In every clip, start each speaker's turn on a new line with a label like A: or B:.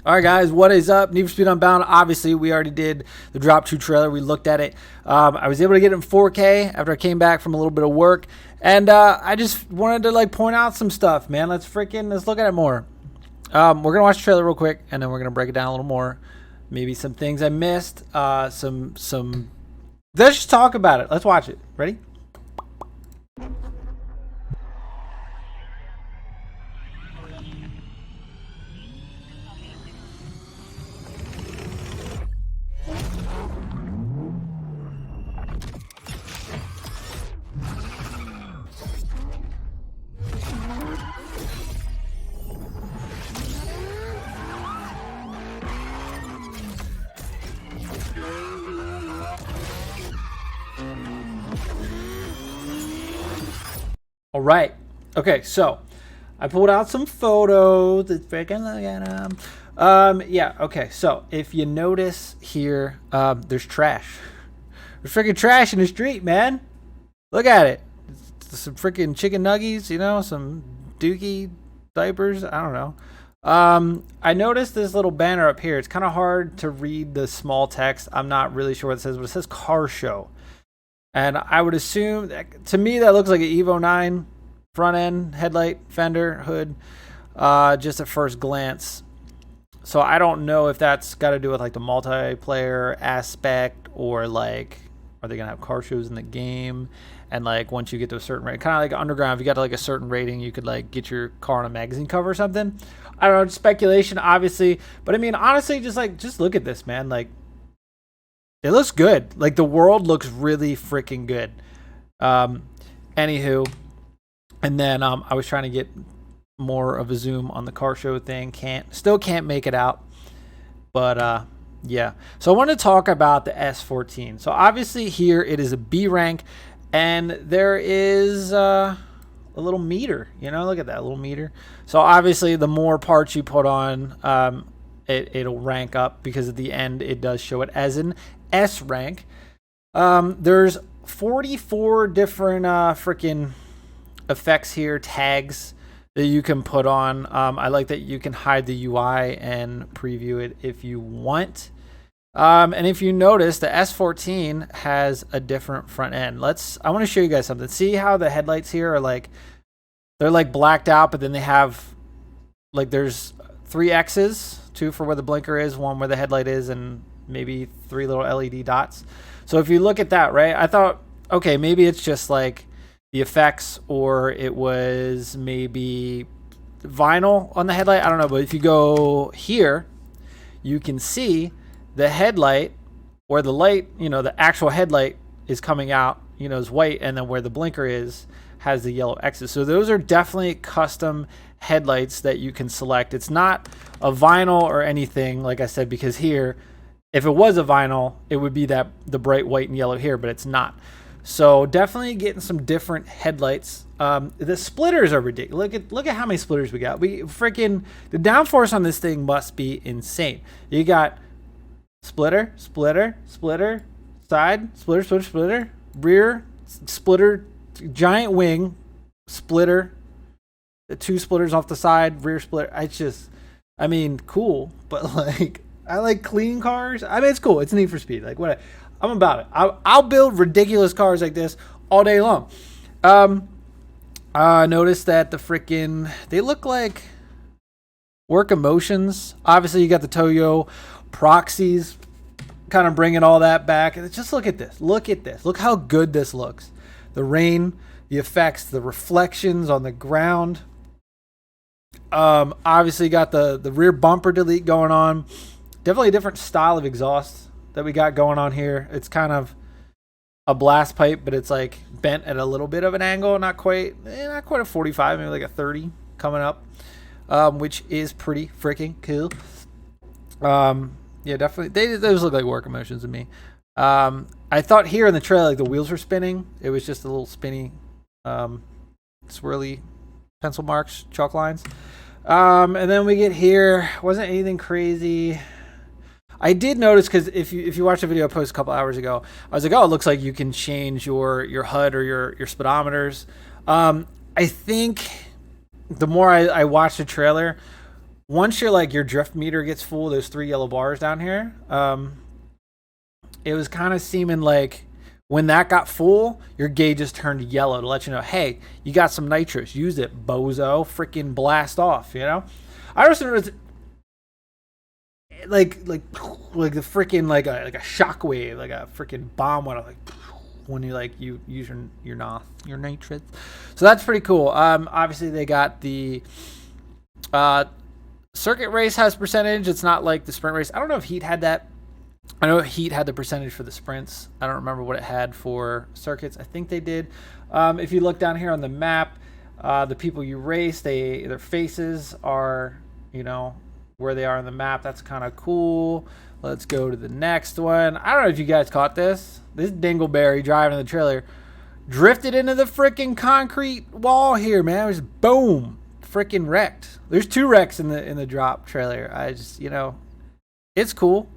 A: All right, guys, what is up? Need for Speed Unbound. Obviously, we already did the Drop 2 trailer. We looked at it. I was able to get it in 4K after I came back from a little bit of work. And I just wanted to point out some stuff, man. Let's look at it more. We're going to watch the trailer real quick, and then we're going to break it down a little more. Maybe some things I missed. Let's just talk about it. Let's watch it. Ready? All right. Okay, so I pulled out some photos. Let's freaking look at them. Yeah, okay. So if you notice here, there's trash. There's freaking trash in the street, man. Look at it. It's some freaking chicken nuggies, some dookie diapers. I don't know. I noticed this little banner up here. It's kind of hard to read the small text. I'm not really sure what it says, but it says car show. And I would assume, to me, that looks like an Evo 9 front end, headlight, fender, hood, just at first glance. So I don't know if that's got to do with the multiplayer aspect, or are they gonna have car shows in the game? And once you get to a certain rating, kind of like Underground, if you got to a certain rating, you could get your car on a magazine cover or something. I don't know, speculation, obviously, but I mean, honestly, just look at this, man. It looks good. The world looks really freaking good. Anywho, and then I was trying to get more of a zoom on the car show thing. Still can't make it out. But yeah. So I want to talk about the S14. So obviously here it is a B rank, and there is a little meter. Look at that little meter. So obviously the more parts you put on, it'll rank up, because at the end it does show it as an S rank. There's 44 different freaking effects here, tags that you can put on. I like that you can hide the UI and preview it if you want. And if you notice, the S14 has a different front end. I want to show you guys something. See how the headlights here are they're blacked out, but then they have there's 3 X's, 2 for where the blinker is, 1 where the headlight is, and maybe 3 little LED dots. So if you look at that, right, I thought, okay, maybe it's just the effects, or it was maybe vinyl on the headlight. I don't know, but if you go here, you can see the headlight, where the light, the actual headlight is coming out, is white, and then where the blinker is has the yellow X's. So those are definitely custom headlights that you can select. It's not a vinyl or anything, like I said, because here, if it was a vinyl, it would be the bright white and yellow here, but it's not. So definitely getting some different headlights. The splitters are ridiculous. Look at how many splitters we got. The downforce on this thing must be insane. You got splitter, splitter, splitter, side, splitter, splitter, splitter, rear, splitter, giant wing, splitter, 2 splitters off the side, rear splitter. I mean, cool, but I like clean cars. I mean, it's cool. It's Need for Speed. What? I'm about it. I'll build ridiculous cars like this all day long. Notice that they look like work emotions. Obviously, you got the Toyo proxies, kind of bringing all that back. And just look at this. Look at this. Look how good this looks. The rain, the effects, the reflections on the ground. Obviously, got the rear bumper delete going on. Definitely a different style of exhaust that we got going on here. It's kind of a blast pipe, but it's bent at a little bit of an angle. Not quite a 45, maybe a 30 coming up, which is pretty freaking cool. Yeah, definitely. Those look like work emotions to me. I thought here in the trailer, the wheels were spinning. It was just a little spinny, swirly pencil marks, chalk lines. And then we get here. Wasn't anything crazy. I did notice, because if you watch the video I posted a couple hours ago, I was like, oh, it looks like you can change your HUD or your speedometers. I think the more I watch the trailer, once your drift meter gets full, those 3 yellow bars down here, it was kind of seeming like when that got full, your gauges turned yellow to let you know, hey, you got some nitrous. Use it, bozo. Freaking blast off, you know? I just noticed like the freaking like a shockwave, like a freaking bomb went off, like when you use your nitrous. So that's pretty cool. Obviously they got the circuit race has percentage. It's not like the sprint race. I don't know if Heat had that. I know Heat had the percentage for the sprints. I don't remember what it had for circuits. I think they did. If you look down here on the map, the people you race, their faces are, where they are on the map. That's kind of cool. Let's go to the next one. I don't know if you guys caught this. This dingleberry driving the trailer drifted into the freaking concrete wall here, man. It was boom, freaking wrecked. There's 2 wrecks in the drop trailer. I just, it's cool.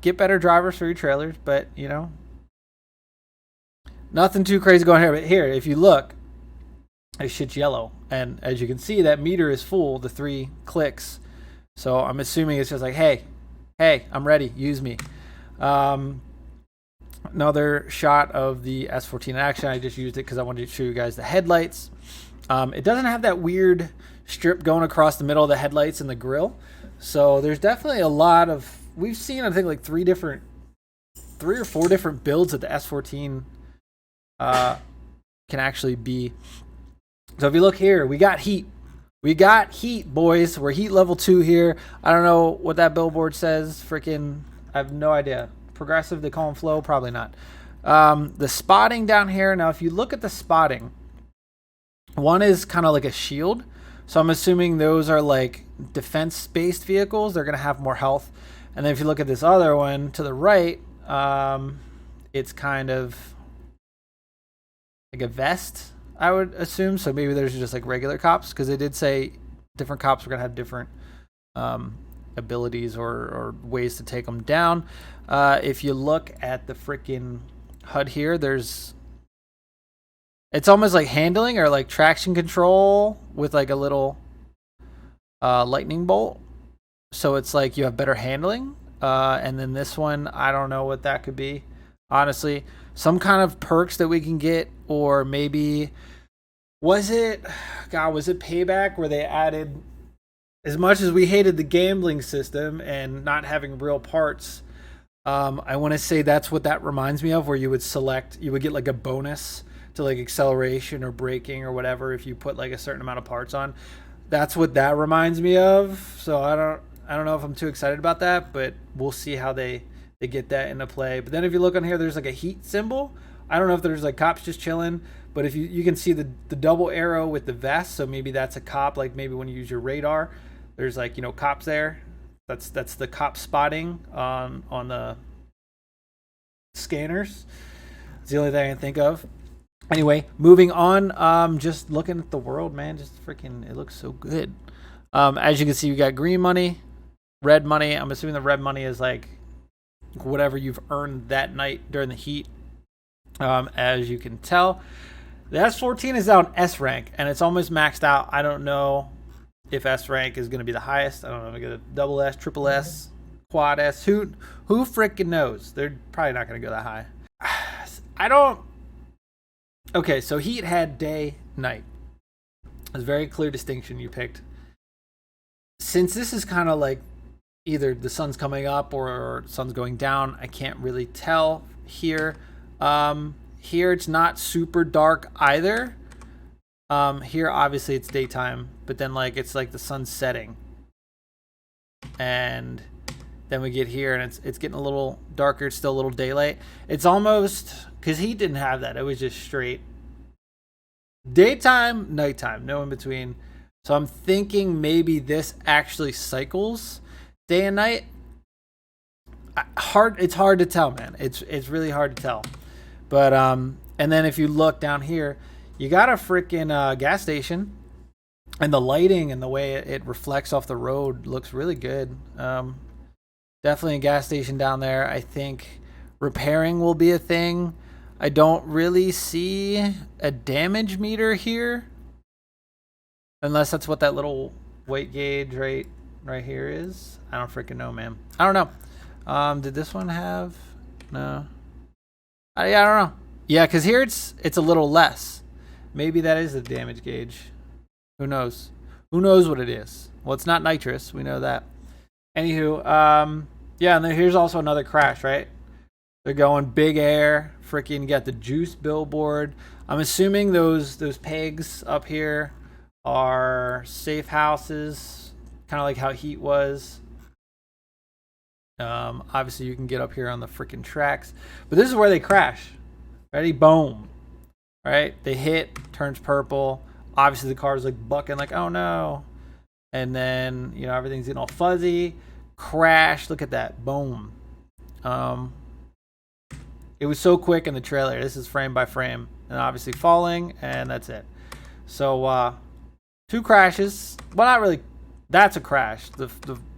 A: Get better drivers for your trailers, but nothing too crazy going here. But here, if you look, this shit's yellow, and as you can see, that meter is full. The 3 clicks, so I'm assuming it's just like, hey, I'm ready. Use me. Another shot of the S14 in action. I just used it because I wanted to show you guys the headlights. It doesn't have that weird strip going across the middle of the headlights and the grill, so there's definitely a lot of. We've seen, I think, like 3 or 4 different builds that the S14 can actually be. So if you look here, we got heat. We got heat, boys. We're heat level 2 here. I don't know what that billboard says. Freaking, I have no idea. Progressive, they call them flow? Probably not. The spotting down here. Now, if you look at the spotting, one is kind of like a shield. So I'm assuming those are like defense-based vehicles. They're going to have more health. And then if you look at this other one to the right, it's kind of like a vest, I would assume. So maybe there's just like regular cops, because they did say different cops are going to have different abilities or ways to take them down. If you look at the freaking HUD here, it's almost like handling or like traction control with like a little lightning bolt. So it's like you have better handling. And then this one, I don't know what that could be. Honestly, some kind of perks that we can get, or maybe was it Payback where they added, as much as we hated the gambling system and not having real parts, I want to say that's what that reminds me of, where you would get like a bonus to like acceleration or braking or whatever if you put like a certain amount of parts on. That's what that reminds me of. So I don't know if I'm too excited about that, but we'll see how they get that into play. But then if you look on here, there's like a heat symbol. I don't know if there's like cops just chilling, but if you can see the double arrow with the vest, so maybe that's a cop. Like maybe when you use your radar, there's like, cops there. That's the cop spotting on the scanners. It's the only thing I can think of. Anyway, moving on. Just looking at the world, man, just freaking, it looks so good. As you can see, we got green money, red money. I'm assuming the red money is like whatever you've earned that night during the heat. As you can tell, the S14 is now an S rank, and it's almost maxed out. I don't know if S rank is going to be the highest. I don't know if I get a double S, triple S, quad S. Who freaking knows? They're probably not going to go that high. Okay, so heat had day, night. It's a very clear distinction you picked. Since this is kind of like either the sun's coming up or sun's going down, I can't really tell here. Here it's not super dark either. Here obviously it's daytime, but then like it's like the sun's setting, and then we get here and it's getting a little darker. It's still a little daylight. It's almost, because he didn't have that. It was just straight daytime, nighttime, no in between. So I'm thinking maybe this actually cycles day and night. It's hard to tell, man. It's really hard to tell. But and then if you look down here, you got a freaking gas station, and the lighting and the way it reflects off the road looks really good. Definitely a gas station down there. I think repairing will be a thing. I don't really see a damage meter here, unless that's what that little weight gauge right right here is. I don't freaking know, man. I don't know. Did this one have? No. Yeah, I don't know. Yeah, because here it's a little less. Maybe that is the damage gauge. Who knows? Who knows what it is? Well, it's not nitrous. We know that. Anywho, yeah, and then here's also another crash, right? They're going big air. Freaking got the juice billboard. I'm assuming those pegs up here are safe houses, kind of like how Heat was. Obviously, you can get up here on the freaking tracks, but this is where they crash. Ready? Boom. Right? They hit, turns purple. Obviously, the car's like bucking, like, oh no. And then, you know, everything's getting all fuzzy. Crash. Look at that. Boom. It was so quick in the trailer. This is frame by frame. And obviously falling, and that's it. So, 2 crashes. Well, not really. That's a crash. The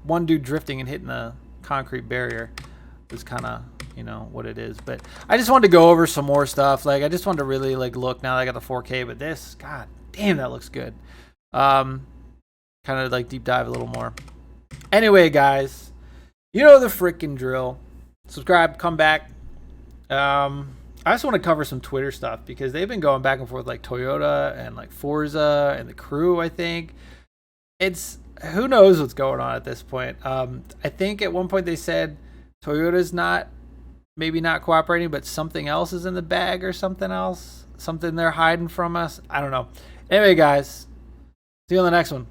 A: one dude drifting and hitting the concrete barrier is kind of, you know, what it is. But I just wanted to go over some more stuff. Like, I just wanted to really, like, look now that I got the 4K. But this, god damn, that looks good. Kind of, like, deep dive a little more. Anyway, guys, you know the freaking drill. Subscribe, come back. I just want to cover some Twitter stuff because they've been going back and forth like Toyota and like Forza and the crew. I think it's, who knows what's going on at this point. I think at one point they said Toyota's maybe not cooperating, but something else is in the bag or something else, something they're hiding from us. I don't know. Anyway, guys, see you on the next one.